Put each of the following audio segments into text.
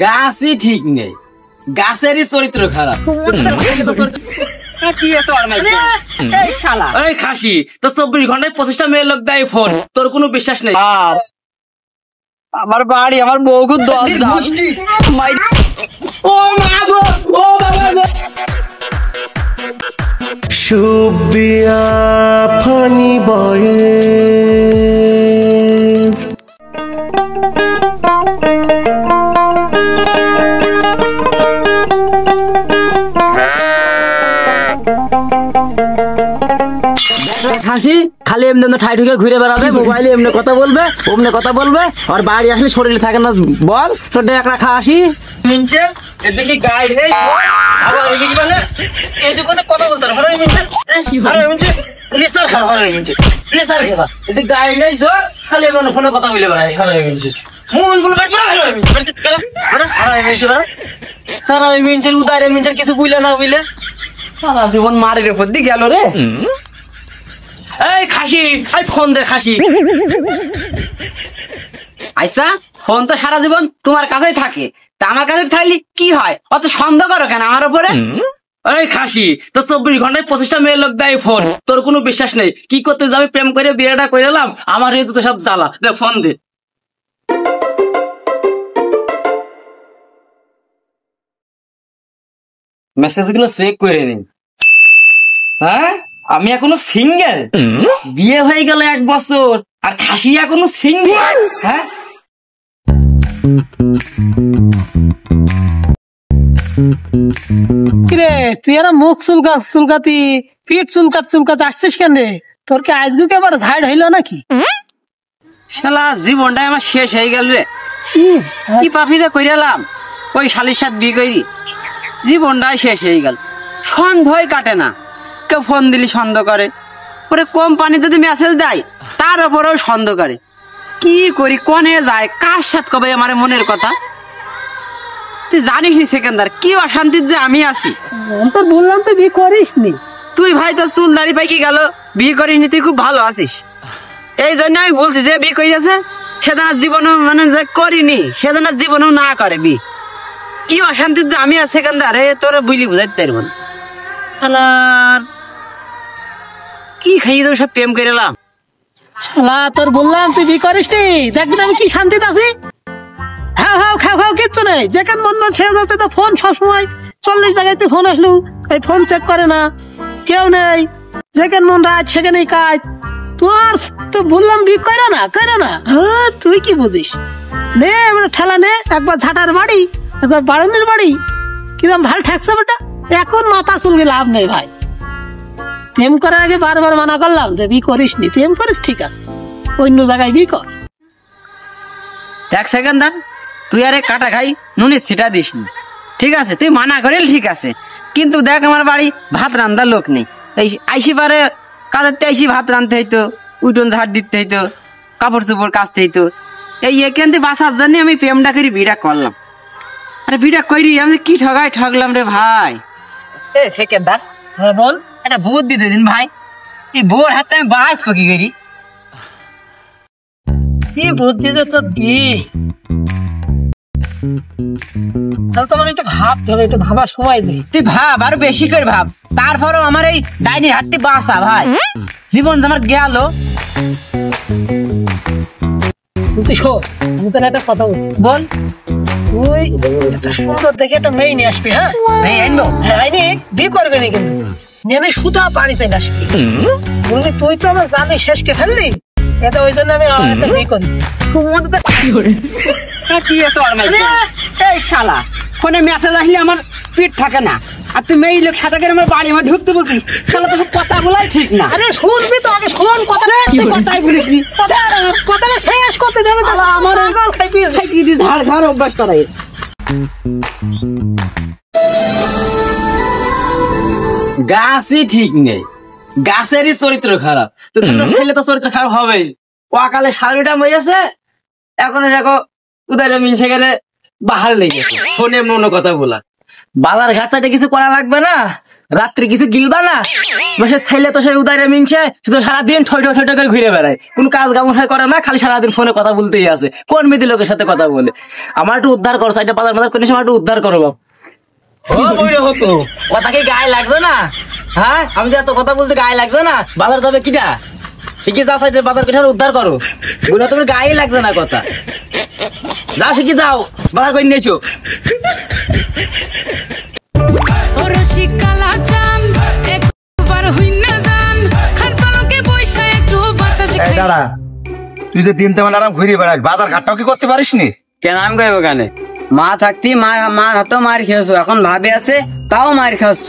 গাছই ঠিক নেই, গাছেরই চরিত্র খারাপ। খাসি তো 24 ঘন্টায় 25টা মেয়ের লোক দেয় ফোন, তোর কোনো বিশ্বাস নেই। আমার বাড়ি, আমার বউ খুব ও মা গো, ও বাবা গো। শুভ দিয়া ফানি বয়েস খাসি খালি এমনি ঠাই ঠুকে ঘুরে বেড়াবে, মোবাইলে এমনি কথা বলবে, অমনি কথা বলবে, আর বাড়ি আসলে শরীরে থাকে না। বল তোর একটা খাসি এদিকে গাইড নেই, আবার এদিকে মানে এই যে কথা বলতে গাইড নেই, খালি এমনি ফোনে কথা বলে বেড়াই। মন বলবে উদারে মিনছের কিছু বুঝলে না বুঝলে সারা জীবন মারের উপর দিয়ে গেল রে। এই খাসি ফোন দে খাসি। আচ্ছা ফোন তো সারা জীবন তোমার কাছেই থাকে, তা আমার কাছে থাকলে কি হয়? অত সন্দেহ করো কেন আমার উপরে? এই খাসি তো 24 ঘন্টায় 25টা মেয়ের লোক দেয় ফোন, তোর কোনো বিশ্বাস নেই। কি করতে যাবি? প্রেম করে বিয়েটা করে এলাম, আমার হয়ে তো সব জ্বালা। দে ফোন দে। মেসেজ গুলো চেক করে নিন। হ্যাঁ আমি এখনো সিঙ্গেল, বিয়ে হয়ে গেল 1 বছর, আর খাসি এখনো সিঙ্গেল। হ্যাঁ কিরে তুই আর মুখ চুলকাতি পিঠ চুলকাতে আসছিস কেন রে? তোর কি আজকে আবার ঝাড় হইলো নাকি? শালা জীবনটাই আমার শেষ হয়ে গেল রে। কি পাপিতে কইরালাম, ওই শালির সাথে বিয়ে করি, জীবনটাই শেষ হয়ে গেল। সন্দেহই কাটে না, কেউ ফোন দিলি সন্দেহ করে, পরে কোম্পানি যদি মেসেজ দেয় তার উপরেও সন্দেহ করে। কি করি, কোনে যায়, কার সাথে কবে আমার মনের কথা? তুই জানিস নি সেকেন্দার কি অশান্তির যে আমি আছি। তো বললাম তুই বিয়ে করিস নি। তুই ভাই তোর চুল দাড়ি পাই কি গেল, বিয়ে করিস নি, তুই খুব ভালো আছিস। এই জন্য আমি বলছি যে বিয়ে করিয়াছে সেদিন জীবনও মানে যে করিনি সেদিন জীবনেও না করে বিয়ে। কি অশান্তির যে আমি আছি সেকেন্দার, তোরা বুঝলি বুঝাইতে পারবো না। কি খাইয়ে তোর সাথে প্রেম করে এলাম। শালা তোর বললাম তুই বিয়ে করিস নি, দেখবি আমি কি শান্তিতে আছি। খাও কিচ্ছু নেই, যেখানে মন সে যাচ্ছে তো ফোন সবসময় 40 জায়গায় ফোন আসলো, এই ফোন চেক করে না, কেউ নেই, যেখানে মন রাত সেখানেই কাজ। তোর তো বললাম বিয়ে করে না তুই কি বুঝিস? নে ঠেলা নে, একবার ঝাঁটার বাড়ি একবার বাড়নের বাড়ি, কিরম ভালো ঠেকছে বেটা। এখন মাথা চুলকে লাভ নেই ভাই। প্রেম করার আগে বারবার মানা করলাম যে বিয়ে করিস নি, প্রেম করিস ঠিক আছে, অন্য জায়গায় বিয়ে কর। দেখ সেকেন্দার, তুই আরে কাটা খাই নুনের ছিটা দিস নি, ঠিক আছে? তুই মানা করিল ঠিক আছে, কিন্তু দেখ আমার বাড়ি ভাত রান্নার লোক নেই। এই আইসি পারে কাজের আইসি ভাত রাঁধতে হইতো, উঠোন ঝাড় দিতে হইতো, কাপড় চোপড় কাচতে হইতো। এই এখান থেকে বাঁচার জন্য আমি প্রেমটা করি, বিটা করলাম। আরে বিটা করি আমি কি ঠগলাম রে ভাই। এ সেকেন্দার বল, একটা বুদ্ধি দিতে দিন ভাই, এই বোর হাতে আমি বাঁচবো কি করি? কি বুদ্ধি যে তো দি, তোমার একটু ভাবতে হবে, একটু ভাবার সময় নেই। তুই ভাব, আর বেশি করে ভাব, তারপরেও আমার এই ডাইনির হাতে বাঁচা ভাই, জীবন আমার গেল। একটা কথা বল। তুই একটা সুন্দর দেখে একটা মেয়ে নিয়ে আসবি। হ্যাঁ আনবো, আইনি বিয়ে করবে না কিন্তু নিয়ে সুতা পানি চাই আসবি, বুঝলি? তুই তো আমার জানি শেষকে ফেললি, এটা ওই জন্য আমি একটা বিয়ে করি। এই শালা ফোনে মেসেজ আসলে আমার পিঠ থাকে না, আর তুই মেয়ে লোক সাথে করে আমার বাড়ি আমার ঢুকতে বলছিস, শালা তো কথা বলাই ঠিক না। আরে শুনবি তো আগে, শোন কথা, কথাই বলিস নি, কথাটা শেষ করতে দেবে তো। আমার খাইয়ে ধার ঘর অভ্যাস করাই। গাছই ঠিক নেই, গাছেরই চরিত্র খারাপ। ছেলে তো চরিত্র খারাপ হবেই। ও আকালে শাড়িটা মরেছে, এখন দেখো উদারে মিনছে গেলে বাহার লেগেছে ফোনে অন্য কথা বলা। বাজার ঘাট চাইতে কিছু করা লাগবে না, রাত্রি কিছু গিলবা না? বসে ছেলে তো সে উদারে মিনছে, শুধু সারাদিন ঠই ঠই ঠই করে ঘুরে বেড়ায়, কোন কাজ গামশাই করে না, খালি সারাদিন ফোনে কথা বলতেই আছে, কোন মেয়েদের লোকের সাথে কথা বলে। আমার একটু উদ্ধার করো, সাইডে বাজার বাজার করে আমার একটু উদ্ধার করো বাপ। ও বইরে হতো কথা কি গায়ে লাগছে না? হ্যাঁ, আমি যে এত কথা বলছি গায়ে লাগছে না? বাজার যাবে কিটা শিখি, যা সাইডে বাজার করে উদ্ধার করো, বলে তুমি গায়ে লাগছে না কথা। যাও শিখি, যাও বাজার করে নিয়েছো। দাঁড়া, তুই যে দিন তেমন আরাম ঘুরিয়ে বেড়াস, বাজার ঘাটটাও কি করতে পারিস নি? কেন আমি কইব কেন? মা থাকতি মার হাতো মার খেয়েছো, এখন ভাবে আছে তাও মার খাচ্ছ।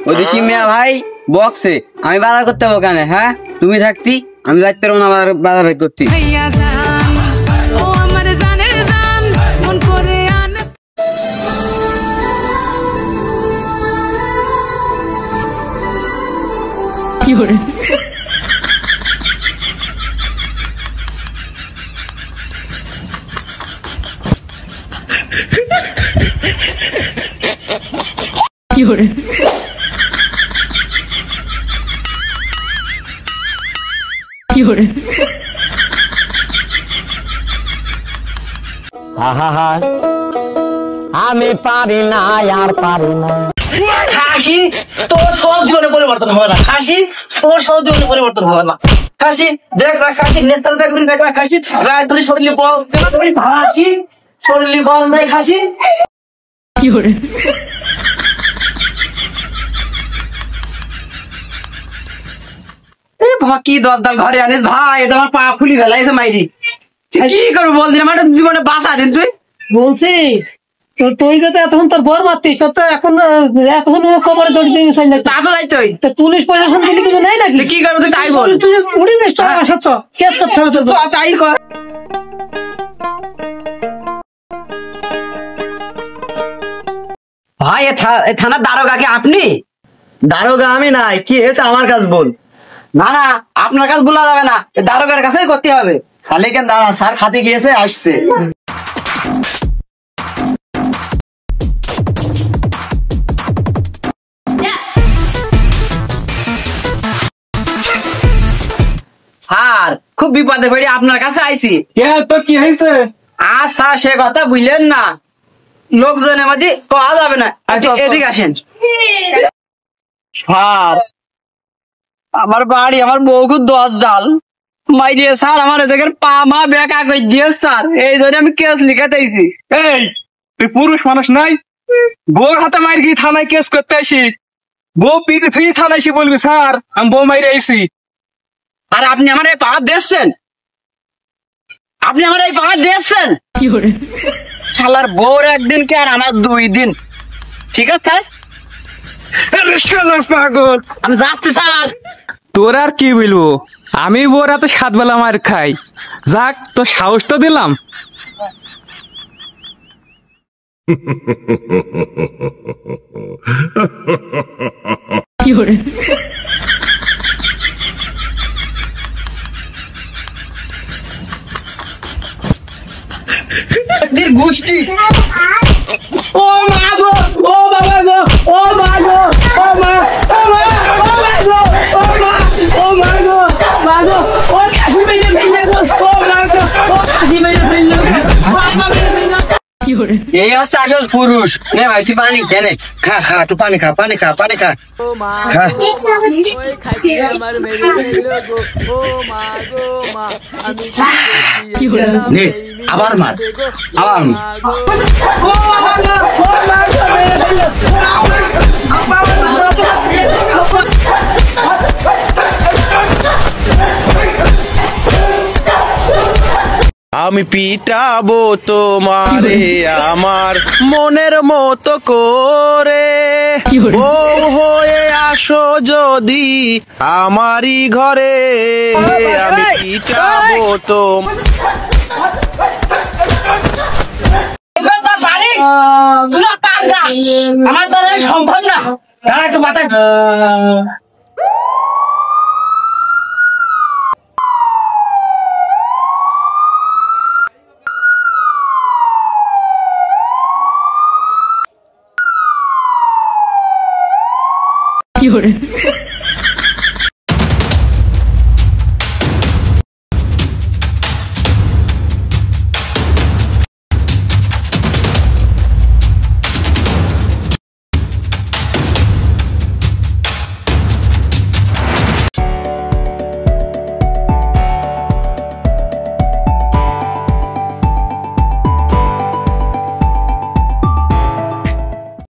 ওদিকে মেয়া ভাই বক্সে, আমি বাজার করতে হবো কেন? হ্যাঁ, তুমি থাকতি আমি যাইতে পারবো না বাজার করতে। কি করে কি করে কি করে আমি পারি না, আর পারি না। খাসি তোর সব জীবনে পরিবর্তন হবে না, খাসি তোর সব জীবনে পরিবর্তন হবে না। খাসি দেখ না, খাসি নেতার একদিন দেখ না, খাসি গায়ে তুলি শরীরে বল, খাসি শরীরে বল নাই, খাসি কি করে কি দরদাল ঘরে আনিস ভাই, তোমার পা ফুলি ফেলাইছে মাইরি। কি করবো বল দিন, আমার জীবনে বাঁচা দিন তুই। বলছিস তুই যাতে এতক্ষণ তোর বর মারতিস, তোর তো এখন এতক্ষণ কোমরে দড়ি দিয়ে চাই না। তা তো যাইতোই, পুলিশ প্রশাসন দিলে কিছু নেই নাকি? কি করবো তুই তাই বল। তুই উড়ে যাস, চল আসা, চ কেস করতে হবে তোর। তাই কর। ভাই এ থানার দারোগা কি আপনি? দারোগা আমি নাই, কি হয়েছে আমার কাছে বল। না না, আপনার কাছে বলা যাবে না, দারোগার কাছেই করতে হবে। সালেকেন দাঁড়া, স্যার খাতে গিয়েছে, আসছে। স্যার খুব বিপদে পড়ে আপনার কাছে আইছি। তো কি হয়েছে? স্যার সে কথা বুঝলেন না, লোকজনের মধ্যে কওয়া যাবে না, এদিকে আসেন। স্যার আমার বাড়ি, আমার বউ খুব দরজাল মাই দিয়ে স্যার, আমার এদিকে পা মা বেকা করে দিয়ে স্যার, এই জন্য আমি কেস লিখাতেছি। এই তুই পুরুষ মানুষ নাই, বউর হাতে মার গিয়ে থানায় কেস করতে আসি, বউ পিড়ি তুই থানায় এসে বলবি স্যার আমি বউ মাইরে আইসি। আর আপনি আমার এই পাওয়ার দিচ্ছেন, আপনি আমার এই পাওয়ার দিচ্ছেন। কি করে শালার বউর একদিন কে আর আমার 2 দিন, ঠিক আছে? পাগল, আমি যাচ্ছি স্যার। তোর আর কি বলবো, আমি বউর হাতে 7 বেলা মার খাই, যাক তোর সাহস তো দিলাম। কি করে গোষ্ঠী ও মা গো, ও বাবা গো, ও মা গো, ও মা, ও মা, ও মা গো, ও মা, ও মা গো, মা গো, ও খাসি মেরে ফেললে গো, ও মা গো, ও খাসি মেরে ফেললে গো, বাবা মেরে ফেললে। কি করে এই হচ্ছে আসল পুরুষ। নে ভাই তুই পানি খেয়ে খা খা, তুই পানি খা, পানি খা, পানি খা। ও মা খা। ওই খাসি আমার মেরে ফেললো গো, ও মা গো, মা আমি কি করে নে আবার মার, আবার ও বাবা গো, ও মা গো, মেরে ফেললো, আমি পিটাবো তোমারে আমার মনের মতো করে, কি করে? বউ হয়ে আসো যদি আমারই ঘরে, আমি পিটাবো আমার দ্বারা সম্ভব না। দাঁড়া একটু মাথায়। কি